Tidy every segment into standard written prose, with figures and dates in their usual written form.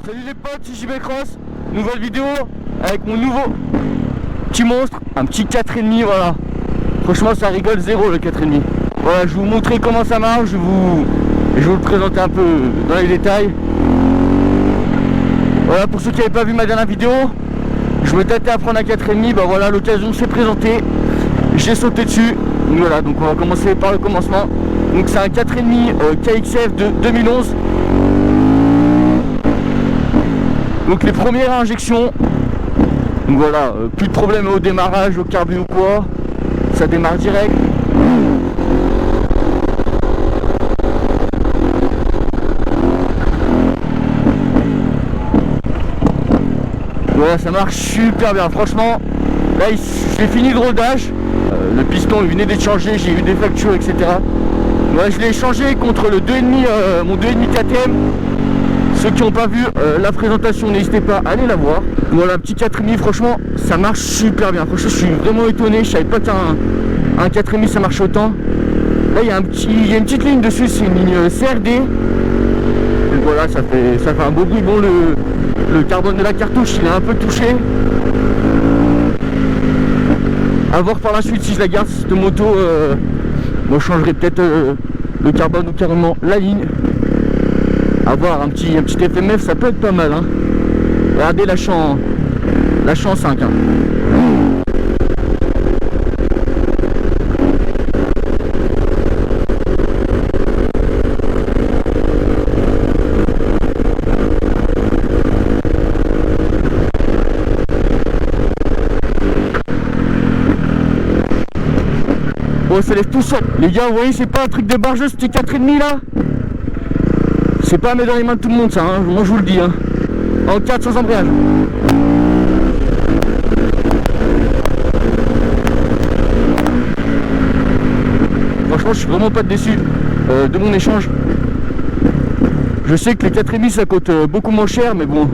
Salut les potes, c'est JB Cross. Nouvelle vidéo avec mon nouveau petit monstre, un petit 4,5, voilà. Franchement ça rigole zéro le 4,5. Voilà, je vais vous montrer comment ça marche, je vais vous le présenter un peu dans les détails. Voilà, pour ceux qui n'avaient pas vu ma dernière vidéo, je me tâtais à prendre un 4,5, bah voilà, l'occasion s'est présentée. J'ai sauté dessus. Donc voilà, donc on va commencer par le commencement. Donc c'est un 4,5 KXF de 2011. Donc les premières injections. Donc voilà, plus de problème au démarrage, au carbu ou quoi. Ça démarre direct. Voilà, ça marche super bien. Franchement, là j'ai fini le rodage. Le piston il venait d'être changé, j'ai eu des factures, etc. Voilà, je l'ai changé contre le 2,5, mon 2,5 KTM. Ceux qui n'ont pas vu la présentation, n'hésitez pas à aller la voir. Voilà, petit 4,5, franchement, ça marche super bien. Franchement, je suis vraiment étonné. Je savais pas qu'un 4,5 ça marche autant. Là, il y a une petite ligne dessus, c'est une ligne CRD. Donc voilà, ça fait un beau bruit. Bon, le carbone de la cartouche, il est un peu touché. À voir par la suite si je la garde cette moto. Moi, je changerai peut-être le carbone ou carrément la ligne. Avoir un petit FMF, ça peut être pas mal, hein. Regardez la champ 5, hein. Bon, ça lève tout seul. Les gars, vous voyez, c'est pas un truc de bargeuse, ce petit 4,5 là. C'est pas à mettre dans les mains de tout le monde ça, hein. Moi je vous le dis, hein. En 4 sans embrayage. Franchement je suis vraiment pas déçu de mon échange. Je sais que les 4,5 ça coûte beaucoup moins cher, mais bon,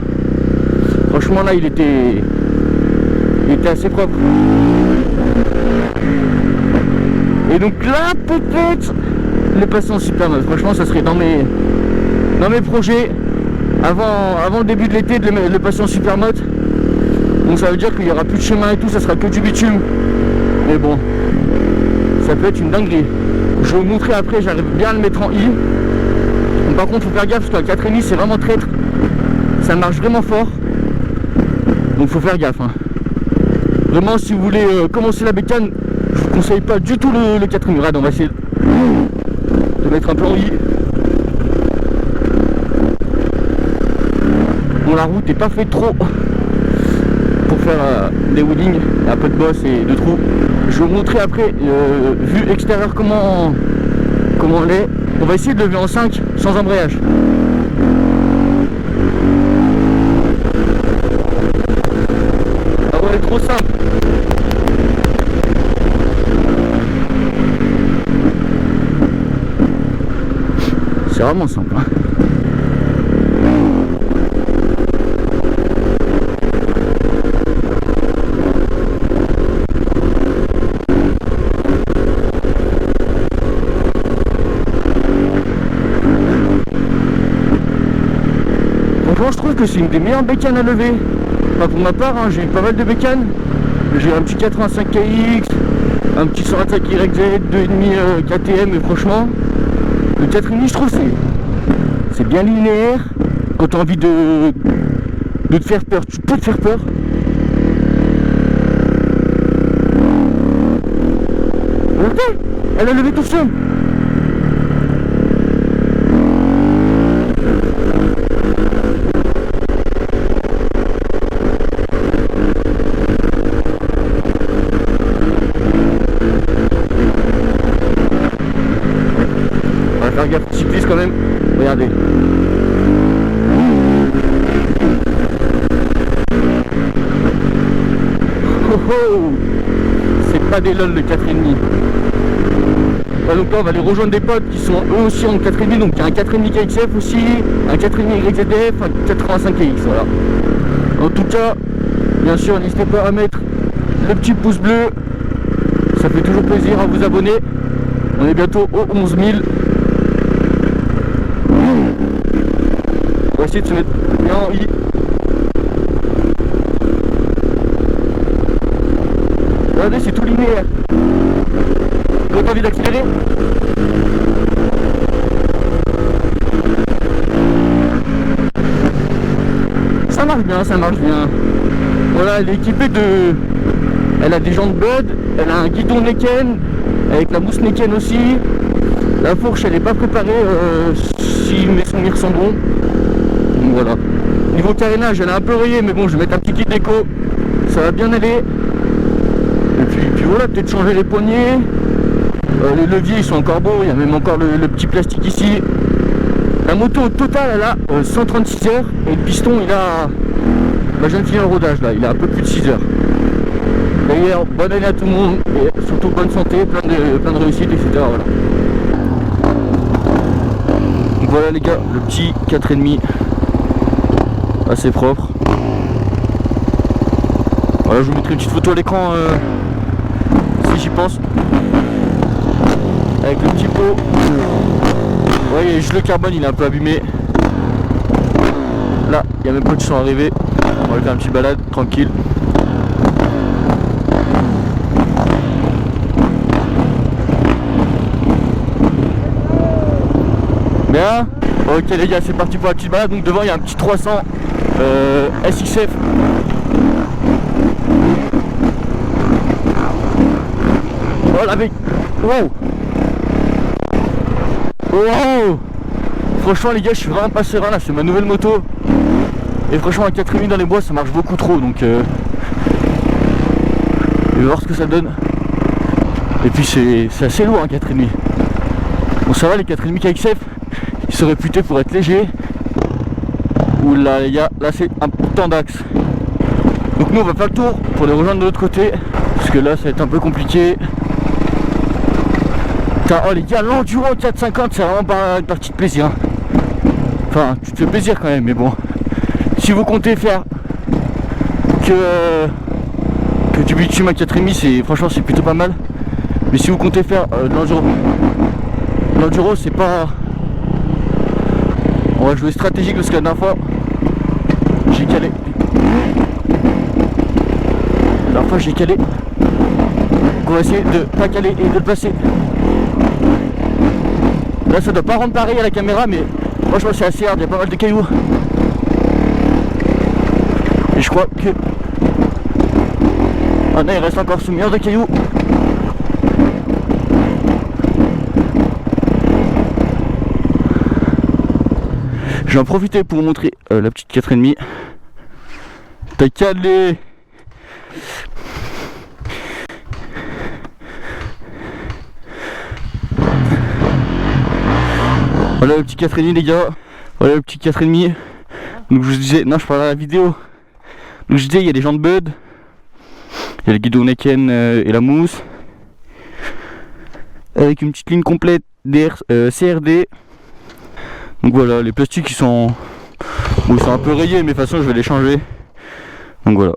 franchement là il était assez propre. Et donc là peut-être le passer en Supermod. Franchement ça serait dans mes projets avant le début de l'été de le passer en Supermod. Donc ça veut dire qu'il n'y aura plus de chemin et tout, ça sera que du bitume. Mais bon, ça peut être une dinguerie. Je vais vous montrer après, j'arrive bien à le mettre en I. Donc, par contre faut faire gaffe parce qu'un 4,5 c'est vraiment traître. Ça marche vraiment fort. Donc faut faire gaffe, hein. Vraiment si vous voulez commencer la bécane, je vous conseille pas du tout le 4,5. Regarde, on va essayer de mettre un peu en I. Bon, la route n'est pas faite trop pour faire des wheelings, un peu de bosse et de trous. Je vais vous montrer après vue extérieure comment elle est. On va essayer de lever en 5 sans embrayage. Ah ouais, trop simple. C'est vraiment simple, hein. Franchement, je trouve que c'est une des meilleures bécanes à lever. Enfin, pour ma part, hein, j'ai eu pas mal de bécanes. J'ai un petit 85 KX, un petit 125 YZ, 2,5 KTM, et franchement, le 4,5, je trouve c'est bien linéaire. Quand tu as envie de te faire peur, tu peux te faire peur. Regardez, elle a levé tout seul. On va faire gaffe, cycliste quand même. Regardez. Oh oh, c'est pas des lol le 4,5. Ouais, donc là on va aller rejoindre des potes qui sont eux aussi en 4,5. Donc il y a un 4,5 KXF aussi, un 4,5 YZF, un 85 KX, voilà. En tout cas, bien sûr, n'hésitez pas à mettre le petit pouce bleu. Ça fait toujours plaisir à vous abonner. On est bientôt aux 11 000. va essayer de se mettre bien en I. Regardez, c'est tout linéaire. Vous avez envie d'accélérer? Ça marche bien, ça marche bien. Voilà, elle est équipée de... Elle a des jantes Bud, elle a un guidon Necken, avec la mousse Necken aussi. La fourche, elle est pas préparée si mes souvenirs sont bons. Donc voilà. Niveau carénage, elle est un peu rayée, mais bon, je vais mettre un petit kit déco. Ça va bien aller. Et puis voilà, peut-être changer les poignées. Les leviers, ils sont encore beaux. Il y a même encore le petit plastique ici. La moto au total, elle a 136 heures. Et le piston, il a... Bah, je viens de finir le rodage là, il a un peu plus de 6 heures. D'ailleurs, bonne année à tout le monde. Et surtout bonne santé, plein de réussite, etc. Voilà. Donc voilà les gars, le petit 4,5. Assez propre. Voilà, je vous mettrai une petite photo à l'écran si j'y pense. Avec le petit pot. Vous voyez, juste le carbone, il est un peu abîmé. Là, il y a même pas de sont arrivés. On va aller faire un petit balade, tranquille. Bien. Ok les gars, c'est parti pour la petite balade. Donc devant, il y a un petit 300 SXF. Oh la vie. Wow. Wow. Franchement les gars, je suis vraiment pas serein là, c'est ma nouvelle moto. Et franchement, à 4,5 dans les bois, ça marche beaucoup trop, donc je vais voir ce que ça donne. Et puis c'est assez lourd, hein, 4,5. Bon, ça va, les 4,5 KXF, ils sont réputés pour être légers. Ouh là les gars, là c'est un temps d'axe. Donc nous on va faire le tour pour les rejoindre de l'autre côté, parce que là ça va être un peu compliqué. Putain, oh les gars, l'enduro 450, c'est vraiment pas une partie de plaisir, hein. Enfin, tu te fais plaisir quand même, mais bon. Si vous comptez faire que du bitume à 4,5, franchement c'est plutôt pas mal. Mais si vous comptez faire l'enduro, c'est pas... On va jouer stratégique parce que la dernière fois j'ai calé. La dernière fois j'ai calé. Donc on va essayer de pas caler et de le placer. Là ça doit pas rendre pareil à la caméra, mais franchement c'est assez hard, il y a pas mal de cailloux. Et je crois que... Ah non, il reste encore sous millions de cailloux. Je vais en profiter pour vous montrer la petite 4,5. T'as calé. Voilà le petit 4,5 les gars. Voilà le petit 4,5. Donc je vous disais, non je parle à la vidéo. Donc je disais, il y a les jantes Bud, il y a le guidon Necken et la mousse, avec une petite ligne complète CRD. Donc voilà, les plastiques ils sont un peu rayés, mais de toute façon je vais les changer. Donc voilà.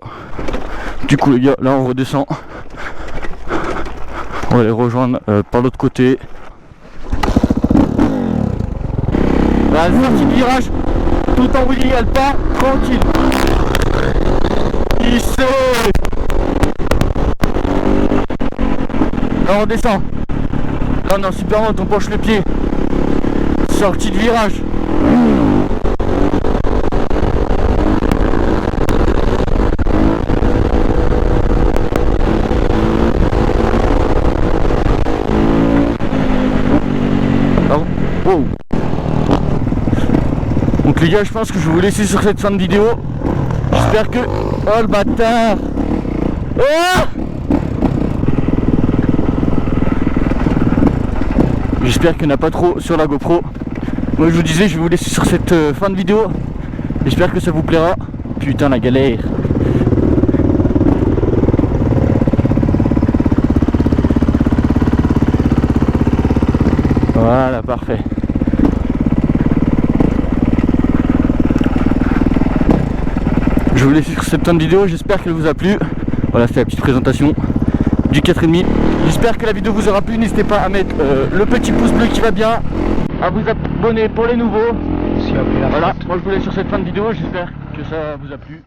Du coup les gars, là on redescend. On va les rejoindre par l'autre côté. Là, sortie de virage, tout en wheelie, elle part tranquille. Là on descend. Là on est en super moto, on penche le pied. Sortie de virage. Wow. Donc les gars, je pense que je vais vous laisser sur cette fin de vidéo. J'espère que... Oh le bâtard. Oh, j'espère qu'il n'y en a pas trop sur la GoPro. Moi je vous disais, je vais vous laisser sur cette fin de vidéo. J'espère que ça vous plaira. Putain la galère. Voilà, parfait. Je vous laisse sur cette fin de vidéo, j'espère qu'elle vous a plu. Voilà, c'était la petite présentation du 4,5. J'espère que la vidéo vous aura plu. N'hésitez pas à mettre le petit pouce bleu qui va bien, à vous abonner pour les nouveaux. aussi appelé la Voilà, flotte. moi je vous laisse sur cette fin de vidéo, j'espère que ça vous a plu.